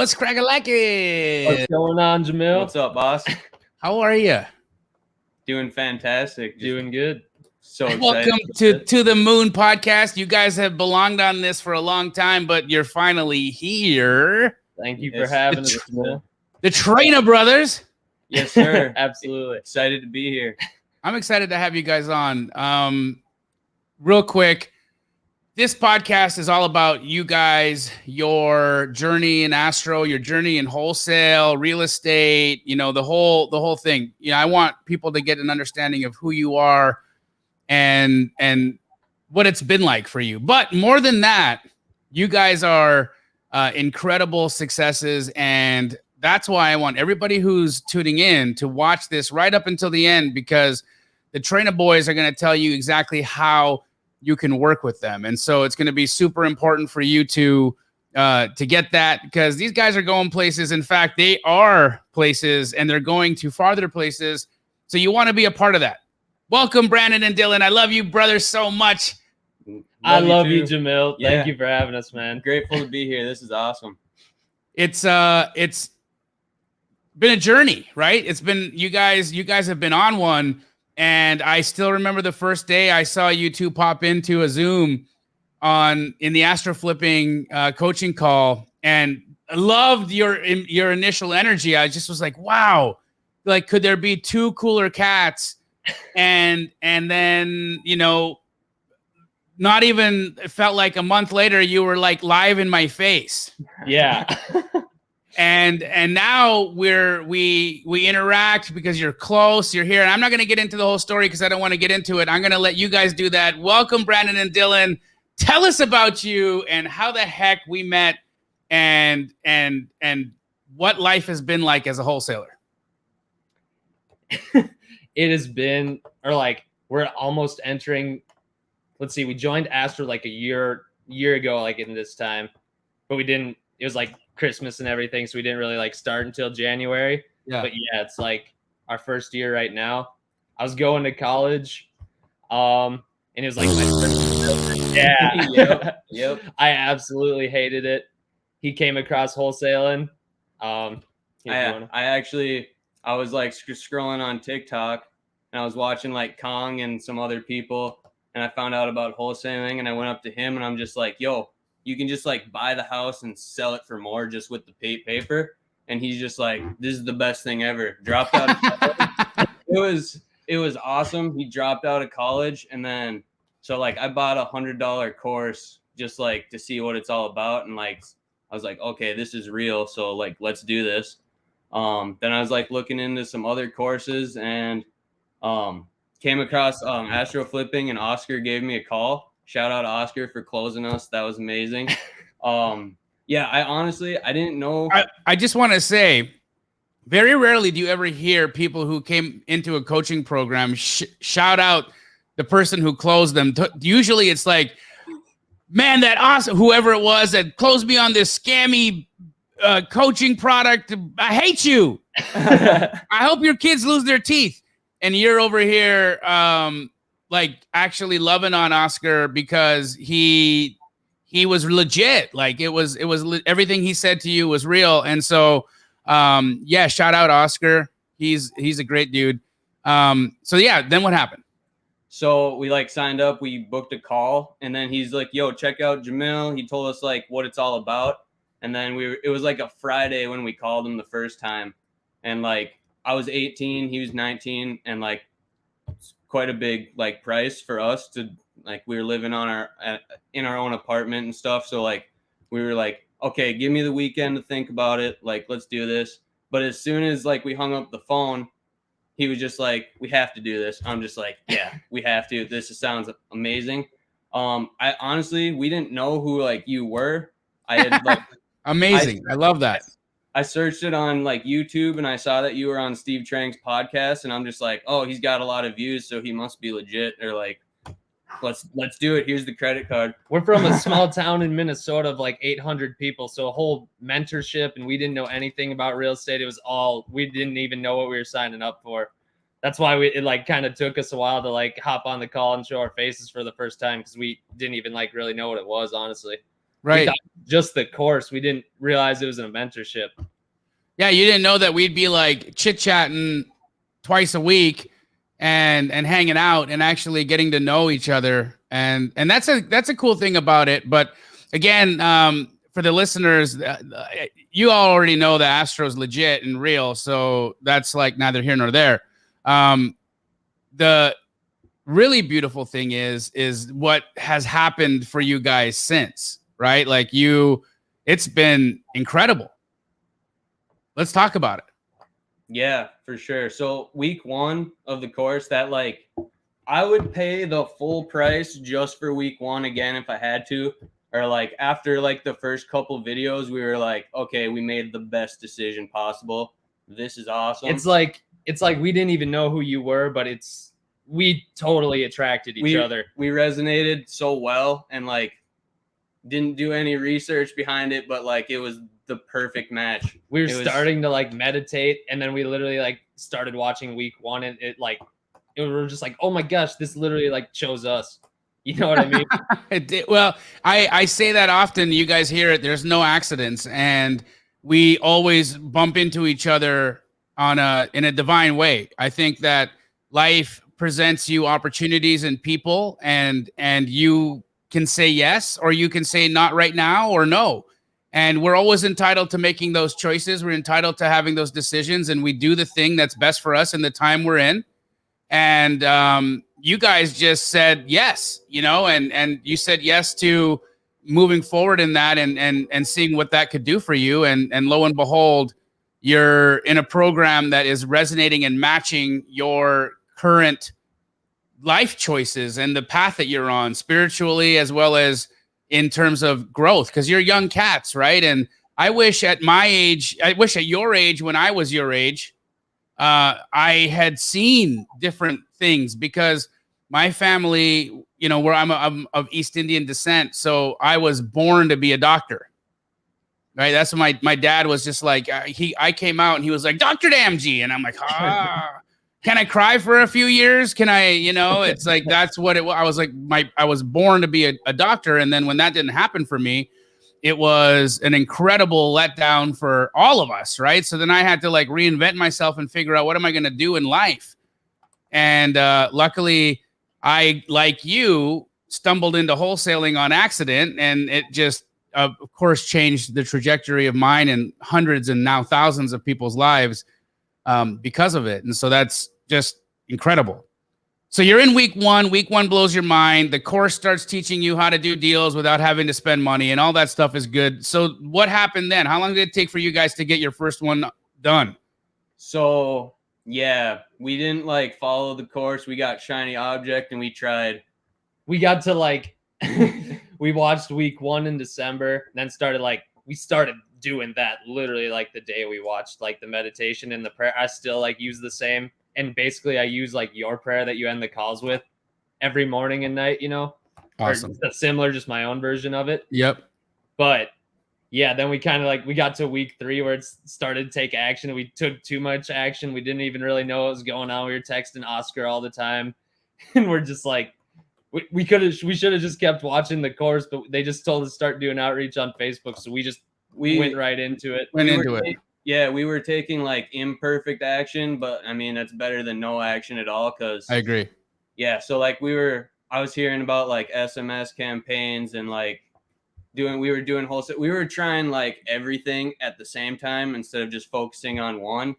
What's crackalackin'? What's going on, Jamil? What's up, boss? How are you? Doing fantastic. Doing good. So excited. Welcome to the Moon Podcast. You guys have belonged on this for a long time, but you're finally here. Thank you for having us, Jamil. The Trana brothers. Yes, sir. Absolutely. Excited to be here. I'm excited to have you guys on. Real quick, this podcast is all about you guys, your journey in Astro, your journey in wholesale, real estate, the whole thing. I want people to get an understanding of who you are and what it's been like for you. But more than that, you guys are incredible successes, and that's why I want everybody who's tuning in to watch this right up until the end, because the Trana boys are going to tell you exactly how you can work with them. And so it's going to be super important for you to get that, because these guys are going places. In fact, they are places, and they're going to farther places. So you want to be a part of that. Welcome, Brandon and Dillon. I love you, brothers, so much. I love you, Jamil. Yeah. Thank you for having us, man. Grateful to be here. This is awesome. It's been a journey, right? It's been you guys have been on one. And I still remember the first day I saw you two pop into a Zoom in the Astro Flipping coaching call, and I loved your initial energy. I just was like, wow, like, could there be two cooler cats? And then, not even, it felt like a month later, you were like live in my face. Yeah. And now we interact because you're close, you're here. And I'm not going to get into the whole story because I don't want to get into it. I'm going to let you guys do that. Welcome, Brandon and Dillon. Tell us about you and how the heck we met and what life has been like as a wholesaler. It has been, we're almost entering, let's see, we joined Astro like a year ago, like in this time, but we didn't, it was like Christmas and everything, so we didn't really start until January. Yeah. But yeah, it's like our first year right now. I was going to college, and it was like my first yeah. Yep. I absolutely hated it. He came across wholesaling. I was like scrolling on TikTok, and I was watching like Kong and some other people, and I found out about wholesaling, and I went up to him, and I'm just like, yo, you can just like buy the house and sell it for more just with the paper. And he's just like, this is the best thing ever. Dropped out of college. It was awesome. He dropped out of college, and then so like I bought $100 course just like to see what it's all about, and like I was like, okay, this is real, so like let's do this. Then I was like looking into some other courses, and came across Astro Flipping, and Oscar gave me a call. Shout out to Oscar for closing us. That was amazing. Yeah, I didn't know. I just want to say, very rarely do you ever hear people who came into a coaching program shout out the person who closed them. Usually it's like, man, that awesome, whoever it was that closed me on this scammy coaching product. I hate you. I hope your kids lose their teeth. And you're over here like actually loving on Oscar because he was legit. Like it was everything he said to you was real. And so, yeah, shout out Oscar. He's a great dude. So yeah, then what happened? So we like signed up, we booked a call, and then he's like, yo, check out Jamil. He told us like what it's all about. And then it was like a Friday when we called him the first time. And like, I was 18, he was 19, and like, quite a big like price for us to like, we were living in our own apartment and stuff, so like we were like, okay, give me the weekend to think about it, like let's do this. But as soon as like we hung up the phone, he was just like, we have to do this. I'm just like, yeah, we have to. This sounds amazing. I honestly, we didn't know who like you were. I had like amazing. I love that. I searched it on like YouTube, and I saw that you were on Steve Trang's podcast, and I'm just like, oh, he's got a lot of views, so he must be legit. Or like, let's do it. Here's the credit card. We're from a small town in Minnesota of like 800 people, so a whole mentorship, and we didn't know anything about real estate. It was we didn't even know what we were signing up for. That's why it like kind of took us a while to like hop on the call and show our faces for the first time, because we didn't even like really know what it was, honestly. Right. Just the course. We didn't realize it was a mentorship. Yeah, you didn't know that we'd be like chit-chatting twice a week and hanging out and actually getting to know each other. And that's a cool thing about it. But again, for the listeners, you all already know that Astro's legit and real, so that's like neither here nor there. The really beautiful thing is what has happened for you guys since, right? Like it's been incredible. Let's talk about it. Yeah, for sure. So week 1 of the course, that like I would pay the full price just for week 1 again if I had to. Or like after like the first couple videos, we were like, okay, we made the best decision possible. This is awesome. It's like we didn't even know who you were, but we totally attracted each other. We resonated so well, and like didn't do any research behind it, but like it was the perfect match. We were starting to like meditate, and then we literally like started watching week 1, and it were just like, oh my gosh, this literally like chose us. You know what I mean? It did. Well, I say that often. You guys hear it. There's no accidents, and we always bump into each other in a divine way. I think that life presents you opportunities and people, and you can say yes, or you can say not right now, or no. And we're always entitled to making those choices. We're entitled to having those decisions, and we do the thing that's best for us in the time we're in. And you guys just said yes, and you said yes to moving forward in that and seeing what that could do for you. And lo and behold, you're in a program that is resonating and matching your current life choices and the path that you're on spiritually, as well as in terms of growth, because you're young cats, right? And I wish at your age, when I was your age, I had seen different things, because my family, where I'm of East Indian descent, so I was born to be a doctor. Right? That's what my dad was just like. I came out and he was like, Dr. Damji, and I'm like, can I cry for a few years? Can I, it's like, that's what it was. I was like, I was born to be a doctor. And then when that didn't happen for me, it was an incredible letdown for all of us. Right. So then I had to like reinvent myself and figure out, what am I going to do in life? And luckily, I, like you, stumbled into wholesaling on accident, and it just, of course, changed the trajectory of mine and hundreds and now thousands of people's lives because of it. And so that's just incredible. So you're in week 1. Week 1 blows your mind. The course starts teaching you how to do deals without having to spend money, and all that stuff is good. So what happened then? How long did it take for you guys to get your first one done? So yeah, we didn't like follow the course. We got shiny object, and we tried. We got to like, we watched week 1 in December, and then we started doing that literally like the day we watched like the meditation and the prayer. I still like use the same. And basically I use like your prayer that you end the calls with every morning and night, Awesome. Or similar, just my own version of it. Yep. But yeah, then we kind of like, we got to week 3 where it started to take action. We took too much action. We didn't even really know what was going on. We were texting Oscar all the time. And we're just like, we should have just kept watching the course, but they just told us to start doing outreach on Facebook. So we went right into it. Yeah, we were taking like imperfect action, but I mean, that's better than no action at all. Cause I agree. Yeah. So like I was hearing about like SMS campaigns and like we were doing wholesale. We were trying like everything at the same time instead of just focusing on one.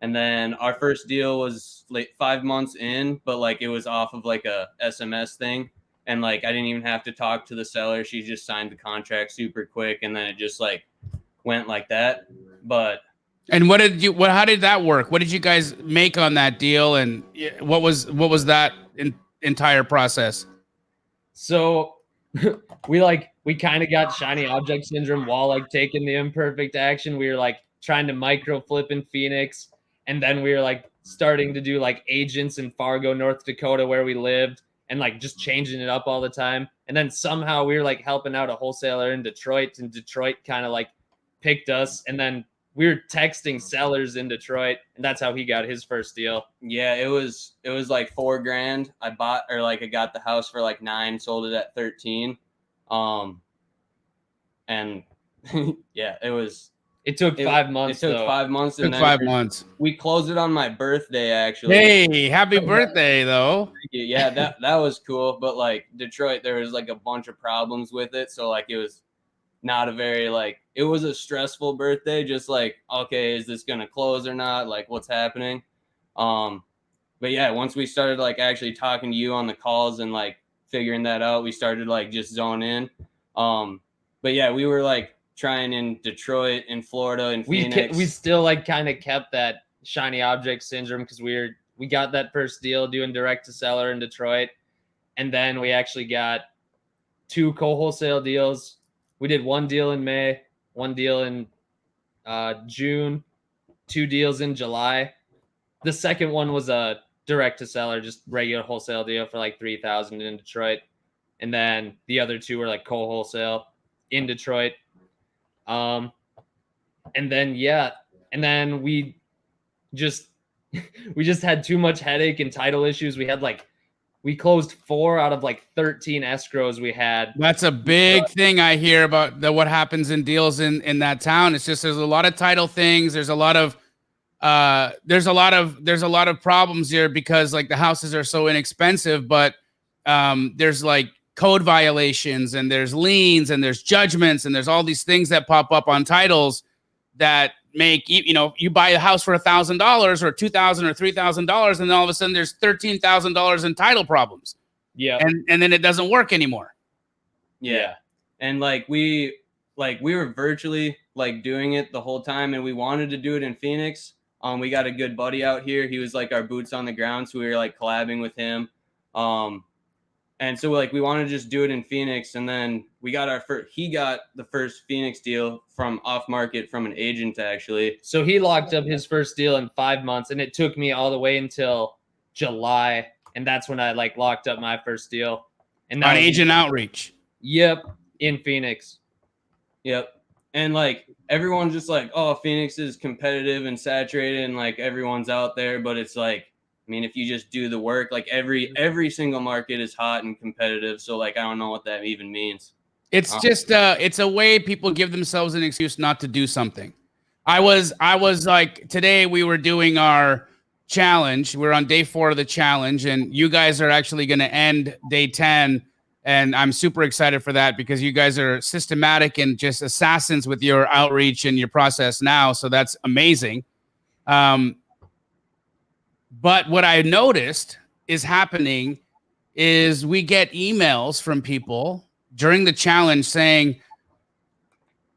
And then our first deal was like 5 months in, but like it was off of like a SMS thing. And like, I didn't even have to talk to the seller. She just signed the contract super quick. And then it just like went like that. And how did that work? What did you guys make on that deal? And what was that entire process? So we kind of got shiny object syndrome while like taking the imperfect action. We were like trying to micro flip in Phoenix. And then we were like starting to do like agents in Fargo, North Dakota, where we lived, and like just changing it up all the time. And then somehow we were like helping out a wholesaler in Detroit, and Detroit kind of like picked us. And then we were texting sellers in Detroit, and that's how he got his first deal. Yeah, it was like $4,000. I got the house for like 9, sold it at 13. And yeah, It took 5 months. It took though. 5 months. Took 5 months. We closed it on my birthday, actually. Hey, happy birthday, though. Yeah, that was cool. But like Detroit, there was like a bunch of problems with it. So like it was not a very it was a stressful birthday. Just like, okay, is this gonna close or not? Like, what's happening? But yeah, once we started like actually talking to you on the calls and like figuring that out, we started like just zone in. But yeah, we were like trying in Detroit, in Florida, in Phoenix. We still like kind of kept that shiny object syndrome because we got that first deal doing direct to seller in Detroit, and then we actually got 2 co-wholesale deals. We did 1 deal in May, 1 deal in June, 2 deals in July. The second one was a direct to seller, just regular wholesale deal for like $3,000 in Detroit, and then the other 2 were like co-wholesale in Detroit. And then we just had too much headache and title issues. We closed 4 out of like 13 escrows we had. That's a big thing I hear about what happens in deals in that town. It's just there's a lot of title things. There's a lot of problems here because like the houses are so inexpensive, but there's like code violations and there's liens and there's judgments and there's all these things that pop up on titles that make you buy a house for $1,000 or $2,000 or $3,000 and then all of a sudden there's $13,000 in title problems. Yeah, and then it doesn't work anymore. Yeah, and we were virtually like doing it the whole time, and we wanted to do it in Phoenix. We got a good buddy out here. He was like our boots on the ground, so we were like collabing with him. And so like we wanted to just do it in Phoenix, and then we got he got the first Phoenix deal from off market from an agent actually. So he locked up his first deal in 5 months, and it took me all the way until July, and that's when I like locked up my first deal. And on agent outreach. Yep, in Phoenix. Yep. And like everyone's just like, oh, Phoenix is competitive and saturated and like everyone's out there, but it's like, I mean, if you just do the work, like every single market is hot and competitive. So like, I don't know what that even means. It's just it's a way people give themselves an excuse not to do something. I was like, today we were doing our challenge. We're on day 4 of the challenge, and you guys are actually going to end day 10. And I'm super excited for that because you guys are systematic and just assassins with your outreach and your process now. So that's amazing. But what I noticed is happening is we get emails from people during the challenge saying,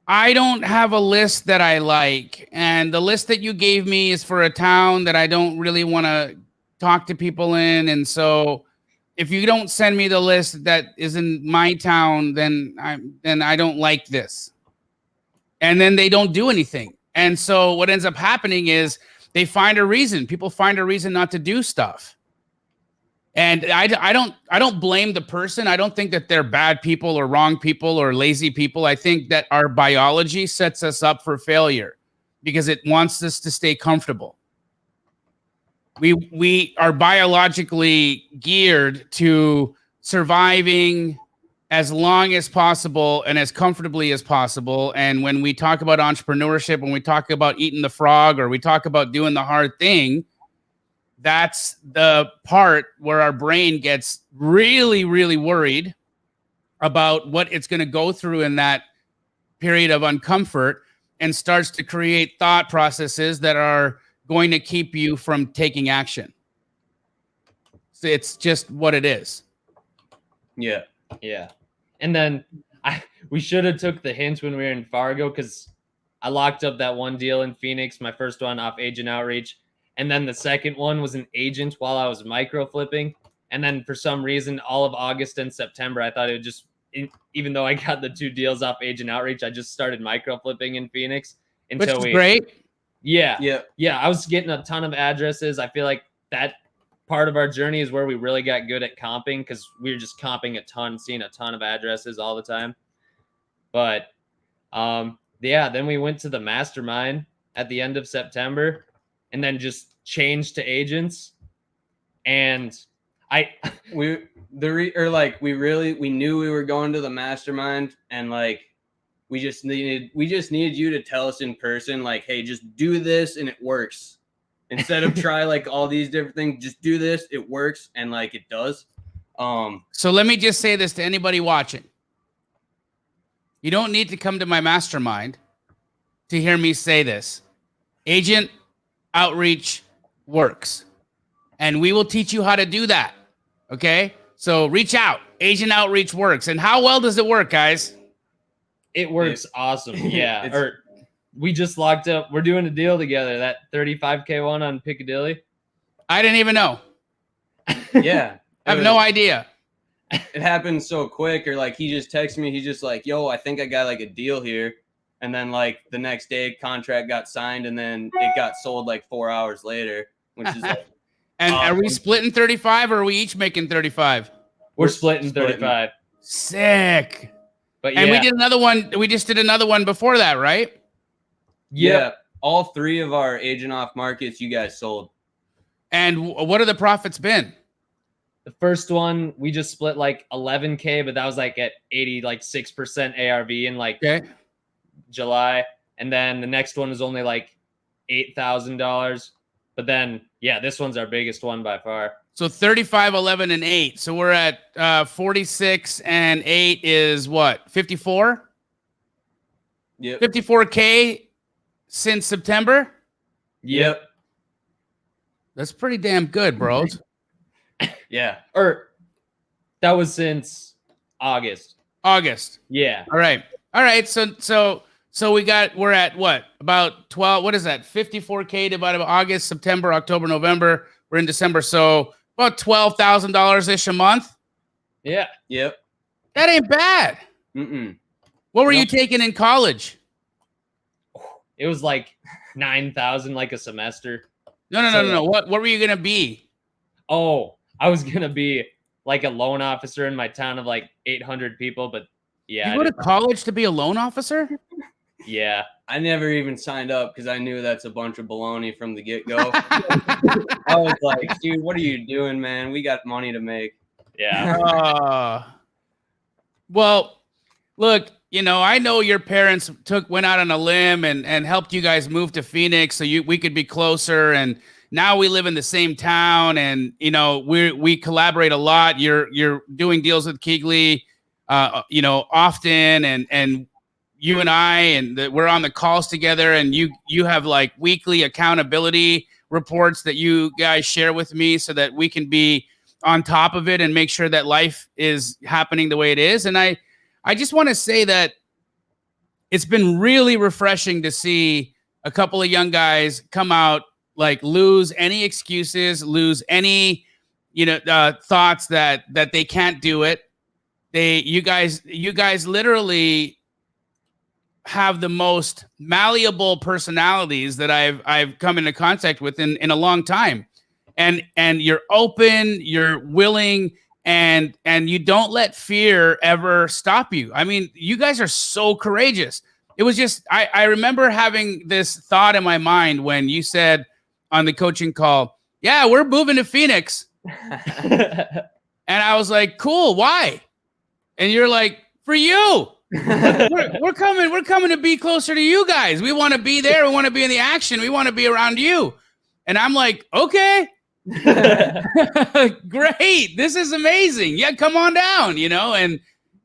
I don't have a list that I like. And the list that you gave me is for a town that I don't really want to talk to people in. And so if you don't send me the list that is in my town, then I don't like this. And then they don't do anything. And so what ends up happening is they find a reason. People find a reason not to do stuff. And I don't blame the person. I don't think that they're bad people or wrong people or lazy people. I think that our biology sets us up for failure because it wants us to stay comfortable. We are biologically geared to surviving as long as possible and as comfortably as possible. And when we talk about entrepreneurship, when we talk about eating the frog or we talk about doing the hard thing, that's the part where our brain gets really, really worried about what it's going to go through in that period of uncomfort and starts to create thought processes that are going to keep you from taking action. So it's just what it is. Yeah. Yeah. And then we should have took the hint when we were in Fargo because I locked up that 1 deal in Phoenix, my first one off agent outreach. And then the second one was an agent while I was micro flipping. And then for some reason, all of August and September, I thought it would just, even though I got the 2 deals off agent outreach, I just started micro flipping in Phoenix until Which is great. Yeah. I was getting a ton of addresses. I feel like that part of our journey is where we really got good at comping because we were just comping a ton, seeing a ton of addresses all the time. But then we went to the mastermind at the end of September and then just changed to agents. And we knew we were going to the mastermind, and like we just needed you to tell us in person, like, hey, just do this and it works. Instead of try like all these different things, just do this, it works, and like it does. So let me just say this to anybody watching. You don't need to come to my mastermind to hear me say this. Agent outreach works. And we will teach you how to do that. Okay? So reach out. Agent outreach works. And how well does it work, guys? It works awesome. Yeah. We just locked up. We're doing a deal together. That 35K one on Piccadilly. I didn't even know. Yeah. I have no idea. It happened so quick, or like he just texted me. He's just like, yo, I think I got like a deal here. And then like the next day contract got signed, and then it got sold like 4 hours later, which is like, and are we splitting 35 or are we each making 35? We're splitting 35. Sick. But yeah. And we did another one. We just did another one before that, right? Yeah. All 3 of our agent off markets you guys sold. And what have the profits been? The first one, we just split like 11K, but that was like at 6% ARV in like July. And then the next one was only like $8,000. But then, yeah, this one's our biggest one by far. So 35, 11, and 8. So we're at 46, and 8 is what? 54? Yep. 54K since September? Yep. That's pretty damn good, bros. Yeah. Or that was since August. All Yeah. right. So we're at what? About 12. What is that? 54K divided by August, September, October, November. We're in December. So about $12,000 ish a month. Yeah. Yep. That ain't bad. What were you taking in college? It was like 9,000 like a semester. No. What were you gonna be? Oh, I was gonna be like a loan officer in my town of like 800 people, but yeah. You go to college to be a loan officer? Yeah. I never even signed up because I knew that's a bunch of baloney from the get-go. I was like, dude, what are you doing, man? We got money to make. Yeah. Well, look, I know your parents went out on a limb and helped you guys move to Phoenix so we could be closer, and now we live in the same town, and we collaborate a lot. You're doing deals with Keegley, often, and you and I, and we're on the calls together, and you have like weekly accountability reports that you guys share with me so that we can be on top of it and make sure that life is happening the way it is. And I just want to say that it's been really refreshing to see a couple of young guys come out, like lose any excuses, lose any, thoughts that they can't do it. You guys literally have the most malleable personalities that I've come into contact with in a long time. And you're open, you're willing, and you don't let fear ever stop you. I mean, you guys are so courageous. It was just, I remember having this thought in my mind when you said on the coaching call, yeah, we're moving to Phoenix. And I was like, cool, why? And you're like, for you. we're coming to be closer to you guys. We want to be there. We want to be in the action. We want to be around you. And I'm like, okay, great. This is amazing. Yeah, come on down,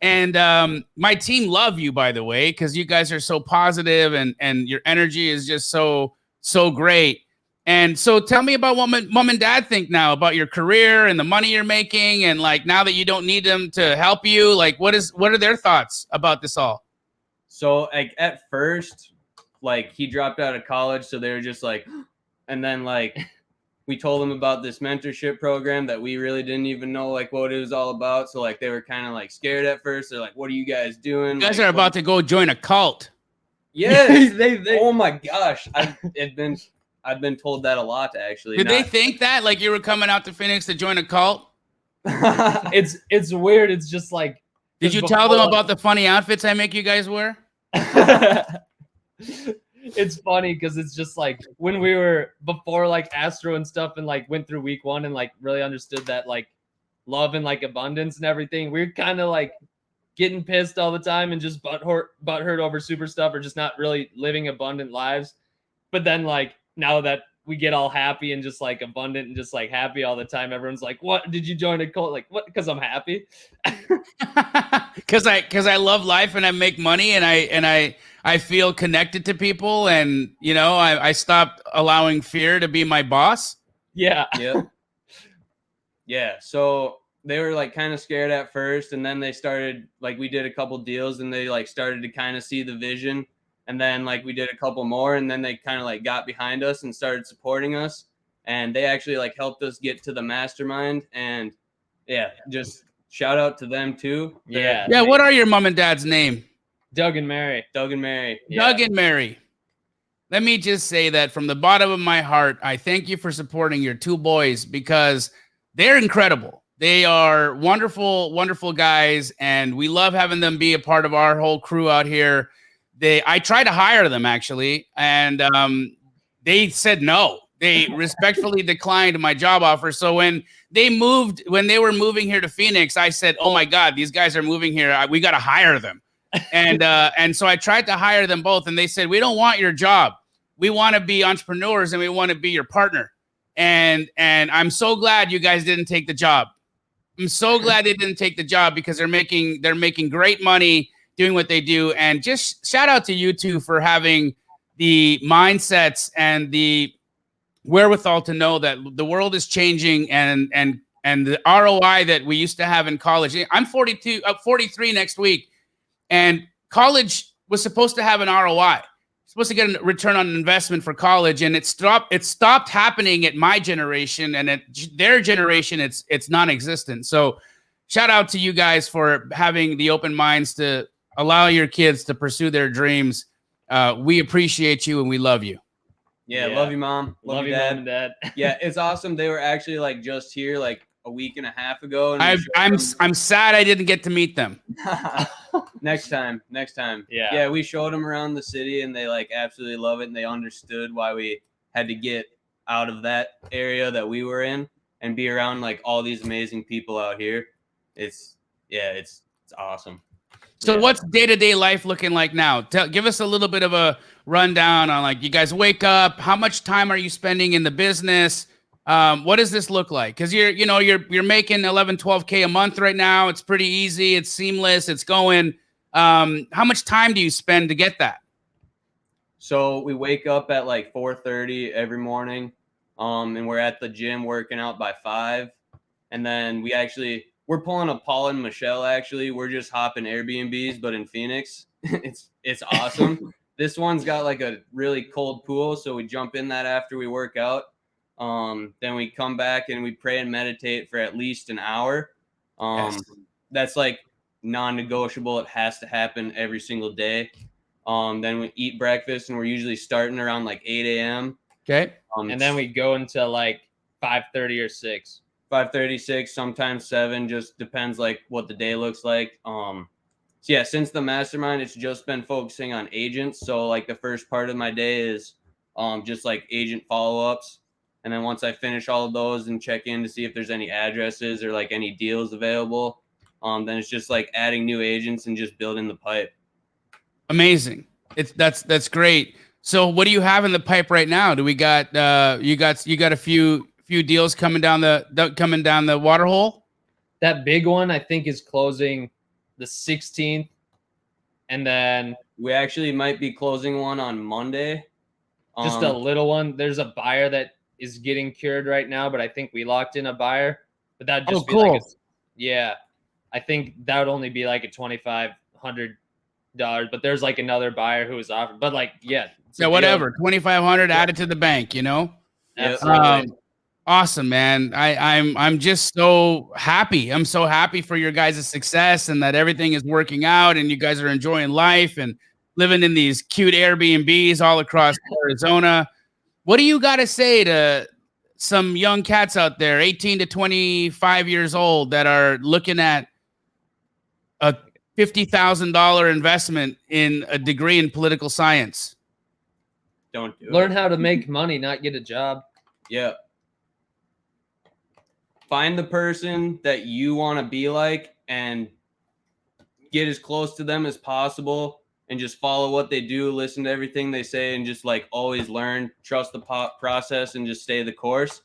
and my team love you, by the way, because you guys are so positive and your energy is just so great. And so tell me about what mom and dad think now about your career and the money you're making. And like, now that you don't need them to help you, like what are their thoughts about this all? So like at first, like he dropped out of college. So they were just like, and then like we told them about this mentorship program that we really didn't even know like what it was all about. So like they were kind of like scared at first. They're like, what are you guys doing? You guys are about to go join a cult. Yes. they oh my gosh. I've been told that a lot, actually. Did they think that? Like you were coming out to Phoenix to join a cult? It's weird. It's just like... Did you tell them about the funny outfits I make you guys wear? It's funny because it's just like when we were before like Astro and stuff and like went through week 1 and like really understood that like love and like abundance and everything, we're kind of like getting pissed all the time and just butthurt over super stuff or just not really living abundant lives. But then like now that we get all happy and just like abundant and just like happy all the time, everyone's like, what, did you join a cult? Like, what? Because I'm happy. Because I love life and I make money and I feel connected to people, and you know, I stopped allowing fear to be my boss. Yeah. Yep. Yeah. So they were like kind of scared at first, and then they started, like, we did a couple deals and they like started to kind of see the vision. And then like we did a couple more, and then they kind of like got behind us and started supporting us. And they actually like helped us get to the mastermind. And yeah, just shout out to them too. Yeah. Yeah. What are your mom and dad's name? Doug and Mary. Doug and Mary. Doug and Mary. Let me just say that from the bottom of my heart, I thank you for supporting your two boys, because they're incredible. They are wonderful, wonderful guys, and we love having them be a part of our whole crew out here. I tried to hire them actually, and they said no. They respectfully declined my job offer. So when they were moving here to Phoenix, I said, "Oh my God, these guys are moving here. We got to hire them." And so I tried to hire them both, and they said, "We don't want your job. We want to be entrepreneurs, and we want to be your partner." And I'm so glad you guys didn't take the job. I'm so glad they didn't take the job, because they're making great money doing what they do. And just shout out to you two for having the mindsets and the wherewithal to know that the world is changing, and the ROI that we used to have in college. I'm 43 next week, and college was supposed to have an ROI. Supposed to get a return on investment for college, and it stopped happening at my generation, and at their generation it's non-existent. So shout out to you guys for having the open minds to allow your kids to pursue their dreams. We appreciate you and we love you. Yeah, love you, Mom. Love you, Mom and Dad. Yeah, it's awesome. They were actually like just here like a week and a half ago. And I'm sad I didn't get to meet them. Next time. Yeah, we showed them around the city, and they like absolutely love it, and they understood why we had to get out of that area that we were in and be around like all these amazing people out here. It's awesome. So what's day-to-day life looking like now? Give us a little bit of a rundown on, like, you guys wake up, how much time are you spending in the business? What does this look like? Because you're making 11, 12K a month right now. It's pretty easy. It's seamless. It's going. How much time do you spend to get that? So we wake up at like 4:30 every morning, and we're at the gym working out by 5. And then we're pulling a Paul and Michelle. Actually, we're just hopping Airbnbs, but in Phoenix. It's awesome. This one's got like a really cold pool, so we jump in that after we work out. Then we come back and we pray and meditate for at least an hour. Yes. That's like non-negotiable. It has to happen every single day. Then we eat breakfast, and we're usually starting around like 8 a.m. Okay. And then we go until like 5:30 or 6. 5:30, 6, sometimes 7, just depends like what the day looks like. So yeah, since the mastermind, it's just been focusing on agents. So like the first part of my day is just like agent follow-ups. And then once I finish all of those and check in to see if there's any addresses or like any deals available, then it's just like adding new agents and just building the pipe. Amazing. That's great. So what do you have in the pipe right now? Do we got you got a few deals coming down the water hole? That big one I think is closing the 16th, and then we actually might be closing one on Monday. Just a little one. There's a buyer that is getting cured right now, but I think we locked in a buyer. But that'd just be cool. Like I think that would only be like a $2,500. But there's like another buyer who was offered. But like, whatever, 2,500 added to the bank. Absolutely. Awesome, man. I'm just so happy. I'm so happy for your guys' success and that everything is working out and you guys are enjoying life and living in these cute Airbnbs all across Arizona. What do you got to say to some young cats out there, 18 to 25 years old, that are looking at a $50,000 investment in a degree in political science? Don't do it. Learn how to make money, not get a job. Yeah. Find the person that you want to be like and get as close to them as possible and just follow what they do, listen to everything they say, and just like always learn, trust the process, and just stay the course.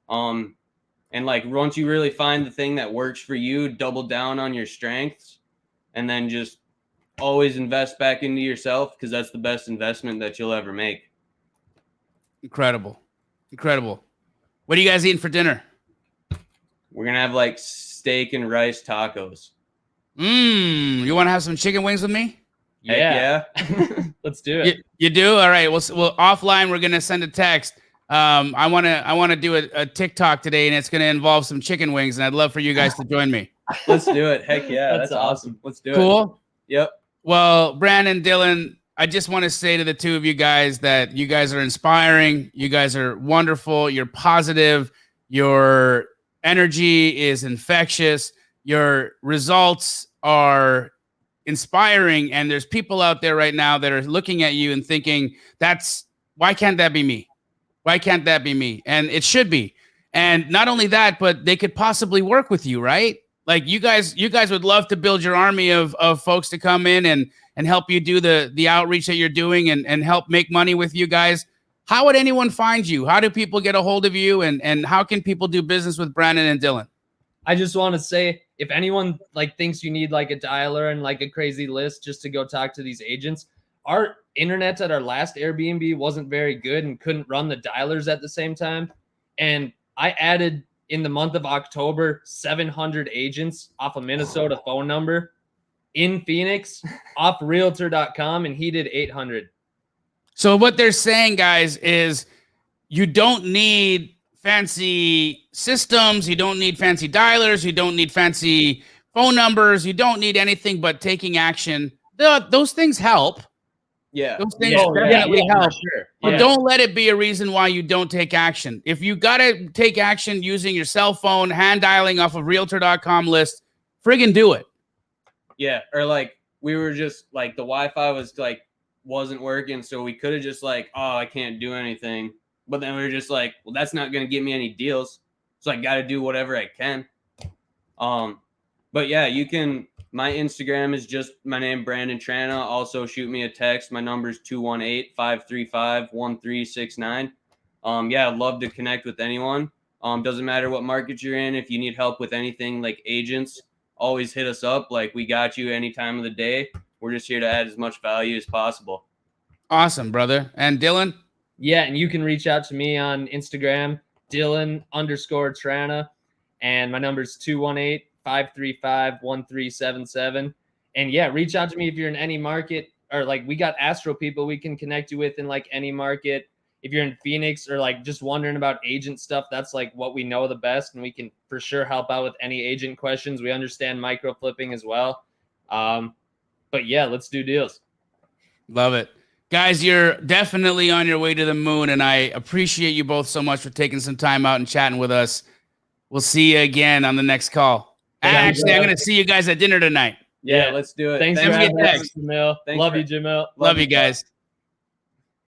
And like once you really find the thing that works for you, double down on your strengths, and then just always invest back into yourself, because that's the best investment that you'll ever make. Incredible. What are you guys eating for dinner? We're gonna have like steak and rice tacos. You want to have some chicken wings with me? Yeah. Let's do it. You do? All right. Well, offline, we're gonna send a text. I wanna do a TikTok today, and it's gonna involve some chicken wings, and I'd love for you guys to join me. Let's do it. Heck yeah, that's awesome. Let's do it. Cool. Yep. Well, Brandon, Dillon, I just want to say to the two of you guys that you guys are inspiring. You guys are wonderful. You're positive. Your energy is infectious. Your results are inspiring. And there's people out there right now that are looking at you and thinking, why can't that be me? Why can't that be me? And it should be. And not only that, but they could possibly work with you, right? Like you guys would love to build your army of folks to come in and help you do the outreach that you're doing and help make money with you guys. How would anyone find you? How do people get a hold of you? And how can people do business with Brandon and Dillon? I just want to say, if anyone like thinks you need like a dialer and like a crazy list just to go talk to these agents, our internet at our last Airbnb wasn't very good and couldn't run the dialers at the same time. And I added in the month of October 700 agents off a Minnesota phone number in Phoenix off realtor.com, and he did 800. So what they're saying, guys, is you don't need fancy systems. You don't need fancy dialers. You don't need fancy phone numbers. You don't need anything but taking action. Those things help. Yeah. Those things definitely help. Sure. But don't let it be a reason why you don't take action. If you got to take action using your cell phone, hand dialing off of realtor.com list, friggin' do it. Yeah. Or like we were just like the Wi-Fi was like wasn't working. So we could have just like, oh, I can't do anything. But then we were just like, well, that's not going to get me any deals. So I got to do whatever I can. But yeah, you can. My Instagram is just my name, Brandontrana. Also, shoot me a text. My number is 218-535-1369. Yeah, I'd love to connect with anyone. Doesn't matter what market you're in. If you need help with anything like agents, always hit us up. Like, we got you any time of the day. We're just here to add as much value as possible. Awesome, brother. And Dillon? Yeah, and you can reach out to me on Instagram, Dillon_Trana. And my number is 218-535-1377. And yeah, reach out to me if you're in any market, or like we got Astro people we can connect you with in like any market. If you're in Phoenix or like just wondering about agent stuff, that's like what we know the best, and we can for sure help out with any agent questions. We understand micro flipping as well. But yeah, let's do deals. Love it. Guys, you're definitely on your way to the moon, and I appreciate you both so much for taking some time out and chatting with us. We'll see you again on the next call. Actually, I'm going to see you guys at dinner tonight. Yeah, let's do it. Thanks for having us, Jamil. Love you, Jamil. Love you guys.